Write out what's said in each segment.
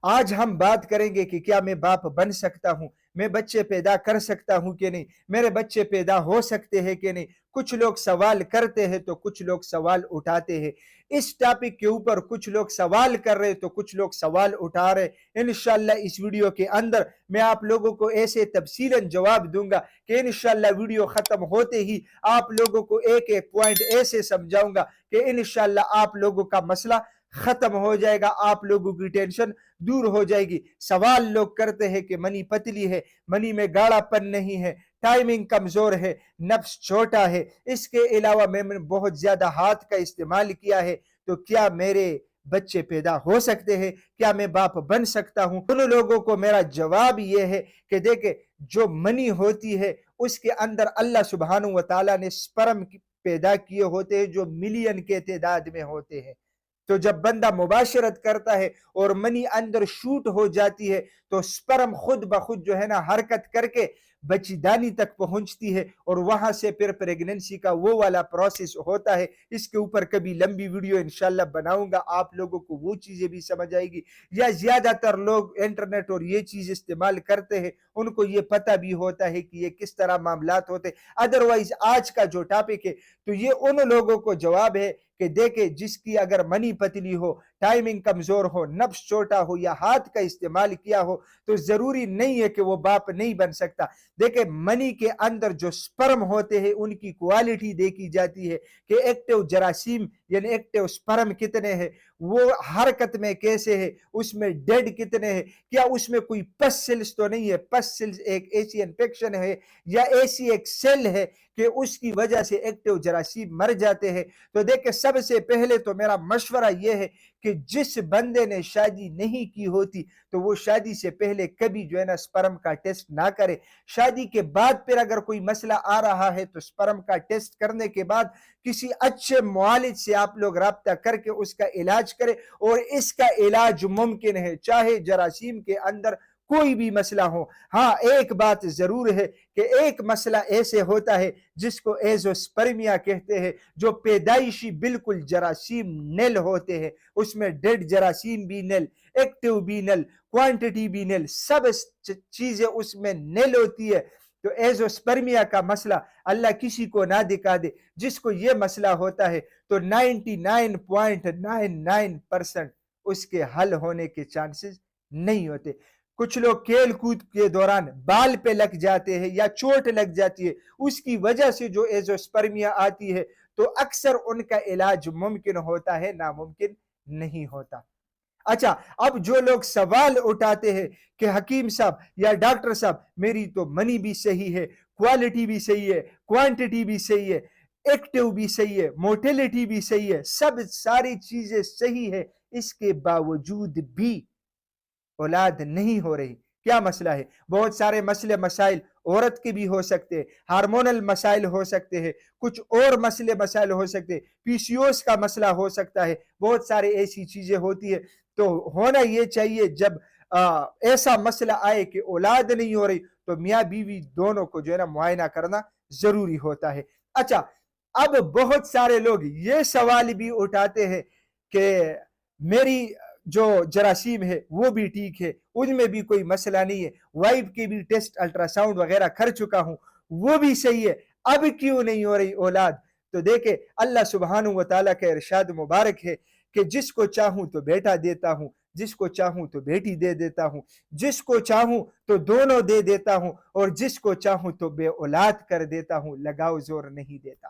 آج ہم بات کریں گے کہ کیا میں باپ بن سکتا ہوں، میں بچے پیدا کر سکتا ہوں کہ نہیں، میرے بچے پیدا ہو سکتے ہیں کہ نہیں۔ کچھ لوگ سوال کرتے ہیں تو کچھ لوگ سوال اٹھاتے ہیں۔ اس ٹاپک کے اوپر کچھ لوگ سوال کر رہے تو کچھ لوگ سوال اٹھا رہے۔ انشاءاللہ اس ویڈیو کے اندر میں آپ لوگوں کو ایسے تفصیلاً جواب دوں گا کہ انشاءاللہ ویڈیو ختم ہوتے ہی آپ لوگوں کو ایک ایک پوائنٹ ایسے سمجھاؤں گا کہ انشاءاللہ آپ لوگوں کا مسئلہ ختم ہو جائے گا، آپ لوگوں کی ٹینشن دور ہو جائے گی۔ سوال لوگ کرتے ہیں کہ منی پتلی ہے، منی میں گاڑا پن نہیں ہے، ٹائمنگ کمزور ہے، نفس چھوٹا ہے، اس کے علاوہ میں نے بہت زیادہ ہاتھ کا استعمال کیا ہے، تو کیا میرے بچے پیدا ہو سکتے ہیں، کیا میں باپ بن سکتا ہوں؟ ان لوگوں کو میرا جواب یہ ہے کہ دیکھیں، جو منی ہوتی ہے اس کے اندر اللہ سبحانہ و تعالیٰ نے سپرم پیدا کیے ہوتے ہیں جو ملین کے تعداد میں ہوتے ہیں۔ تو جب بندہ مباشرت کرتا ہے اور منی اندر شوٹ ہو جاتی ہے تو سپرم خود بخود جو ہے نا حرکت کر کے بچی دانی تک پہنچتی ہے، اور وہاں سے پھر پریگننسی کا وہ والا پروسیس ہوتا ہے۔ اس کے اوپر کبھی لمبی ویڈیو انشاءاللہ بناؤں گا، آپ لوگوں کو وہ چیزیں بھی سمجھ آئے گی۔ یا زیادہ تر لوگ انٹرنیٹ اور یہ چیز استعمال کرتے ہیں، ان کو یہ پتہ بھی ہوتا ہے کہ یہ کس طرح معاملات ہوتے۔ ادروائز آج کا جو ٹاپک ہے تو یہ ان لوگوں کو جواب ہے کہ دیکھیں، جس کی اگر منی پتلی ہو، ٹائمنگ کمزور ہو، نفس چھوٹا ہو یا ہاتھ کا استعمال کیا ہو تو ضروری نہیں ہے کہ وہ باپ نہیں بن سکتا۔ دیکھیں، منی کے اندر جو سپرم ہوتے ہیں ان کی کوالٹی دیکھی جاتی ہے کہ ایکٹیو جراثیم یعنی ایکٹیو سپرم کتنے ہیں، وہ حرکت میں کیسے ہے، اس میں ڈیڈ کتنے ہیں، کیا اس میں کوئی پس سیلز تو نہیں ہے، پس سیلز ایک ایسی انفیکشن ہے یا ایسی ایک سیل ہے کہ اس کی وجہ سے ایکٹیو جراثیم مر جاتے ہیں۔ تو دیکھیں، سب سے پہلے تو میرا مشورہ یہ ہے کہ جس بندے نے شادی نہیں کی ہوتی تو وہ شادی سے پہلے کبھی جو ہے نا سپرم کا ٹیسٹ نہ کرے۔ شادی کے بعد پھر اگر کوئی مسئلہ آ رہا ہے تو سپرم کا ٹیسٹ کرنے کے بعد کسی اچھے معالج سے آپ لوگ رابطہ کر کے اس کا علاج کرے، اور اس کا علاج ممکن ہے چاہے جراثیم کے اندر کوئی بھی مسئلہ ہو۔ ہاں، ایک بات ضرور ہے کہ ایک مسئلہ ایسے ہوتا ہے جس کو ایزوسپرمیا کہتے ہیں، جو پیدائشی بالکل جراثیم نیل ہوتے ہیں، اس میں ڈیڈ جراثیم بھی نیل، ایکٹیو بھی نیل، کوانٹٹی بھی نیل، سب چیزیں اس میں نیل ہوتی ہے۔ تو ایزوسپرمیا کا مسئلہ اللہ کسی کو نہ دکھا دے۔ جس کو یہ مسئلہ ہوتا ہے تو 99.99% اس کے حل ہونے کے چانسز نہیں ہوتے۔ کچھ لوگ کھیل کود کے دوران بال پہ لگ جاتے ہیں یا چوٹ لگ جاتی ہے، اس کی وجہ سے جو ایزوسپرمیا آتی ہے تو اکثر ان کا علاج ممکن ہوتا ہے، ناممکن نہیں ہوتا۔ اچھا، اب جو لوگ سوال اٹھاتے ہیں کہ حکیم صاحب یا ڈاکٹر صاحب میری تو منی بھی صحیح ہے، کوالٹی بھی صحیح ہے، کوانٹٹی بھی صحیح ہے، ایکٹیو بھی صحیح ہے، موٹیلٹی بھی صحیح ہے، سب ساری چیزیں صحیح ہے، اس کے باوجود بھی اولاد نہیں ہو رہی، کیا مسئلہ ہے؟ بہت سارے مسئلے مسائل عورت کے بھی ہو سکتے ہیں، ہارمونل مسائل ہو سکتے ہیں، کچھ اور مسئلے مسائل ہو سکتے ہیں، پی سی اوز کا مسئلہ ہو سکتا ہے، بہت سارے ایسی چیزیں ہوتی ہیں۔ تو ہونا یہ چاہیے جب ایسا مسئلہ آئے کہ اولاد نہیں ہو رہی تو میاں بیوی دونوں کو جو ہے نا معائنہ کرنا ضروری ہوتا ہے۔ اچھا، اب بہت سارے لوگ یہ سوال بھی اٹھاتے ہیں کہ میری جو جراثیم ہے وہ بھی ٹھیک ہے، ان میں بھی کوئی مسئلہ نہیں ہے، وائف کے بھی ٹیسٹ الٹرا ساؤنڈ وغیرہ کر چکا ہوں، وہ بھی صحیح ہے، اب کیوں نہیں ہو رہی اولاد؟ تو دیکھیں، اللہ سبحانہ و تعالیٰ کا ارشاد مبارک ہے کہ جس کو چاہوں تو بیٹا دیتا ہوں، جس کو چاہوں تو بیٹی دے دیتا ہوں، جس کو چاہوں تو دونوں دے دیتا ہوں، اور جس کو چاہوں تو بے اولاد کر دیتا ہوں، لگاؤ زور نہیں دیتا۔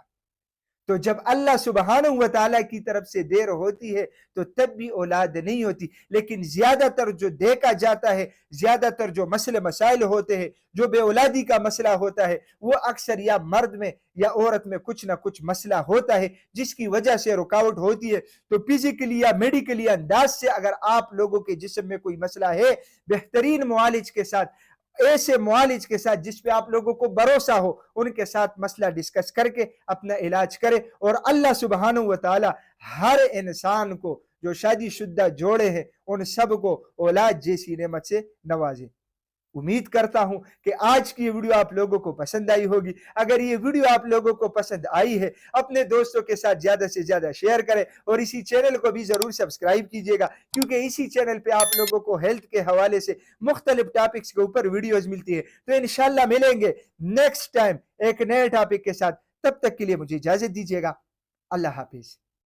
تو جب اللہ سبحانہ و تعالیٰ کی طرف سے دیر ہوتی ہے تو تب بھی اولاد نہیں ہوتی۔ لیکن زیادہ تر جو دیکھا جاتا ہے، زیادہ تر جو مسئلے مسائل ہوتے ہیں، جو بے اولادی کا مسئلہ ہوتا ہے، وہ اکثر یا مرد میں یا عورت میں کچھ نہ کچھ مسئلہ ہوتا ہے جس کی وجہ سے رکاوٹ ہوتی ہے۔ تو فزیکلی یا میڈیکلی انداز سے اگر آپ لوگوں کے جسم میں کوئی مسئلہ ہے، بہترین معالج کے ساتھ، ایسے معالج کے ساتھ جس پہ آپ لوگوں کو بھروسہ ہو، ان کے ساتھ مسئلہ ڈسکس کر کے اپنا علاج کرے، اور اللہ سبحانہ و تعالی ہر انسان کو جو شادی شدہ جوڑے ہیں ان سب کو اولاد جیسی نعمت سے نوازے۔ امید کرتا ہوں کہ آج کی یہ ویڈیو آپ لوگوں کو پسند آئی ہوگی. اگر یہ ویڈیو آپ لوگوں کو پسند آئی ہے اپنے دوستوں کے ساتھ زیادہ سے زیادہ شیئر کریں اور اسی چینل کو بھی ضرور سبسکرائب کیجیے گا, کیونکہ اسی چینل پہ آپ لوگوں کو ہیلتھ کے حوالے سے مختلف ٹاپکس کے اوپر ویڈیوز ملتی ہے. تو انشاءاللہ ملیں گے نیکسٹ ٹائم ایک نئے ٹاپک کے ساتھ. تب تک کے لیے مجھے اجازت دیجیے گا. اللہ حافظ.